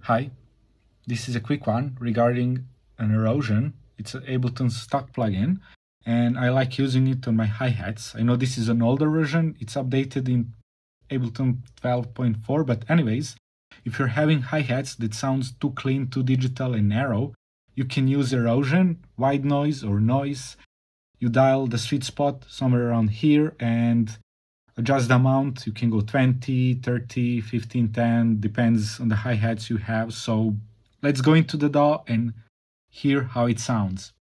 Hi, this is a quick one regarding an erosion. It's an Ableton stock plugin, and I like using it on my hi-hats. I know this is an older version, it's updated in Ableton 12.4, but anyways, if you're having hi-hats that sounds too clean, too digital and narrow, you can use erosion, white noise or noise. You dial the sweet spot somewhere around here and adjust the amount. You can go 20, 30, 15, 10, depends on the hi-hats you have. So let's go into the DAW and hear how it sounds.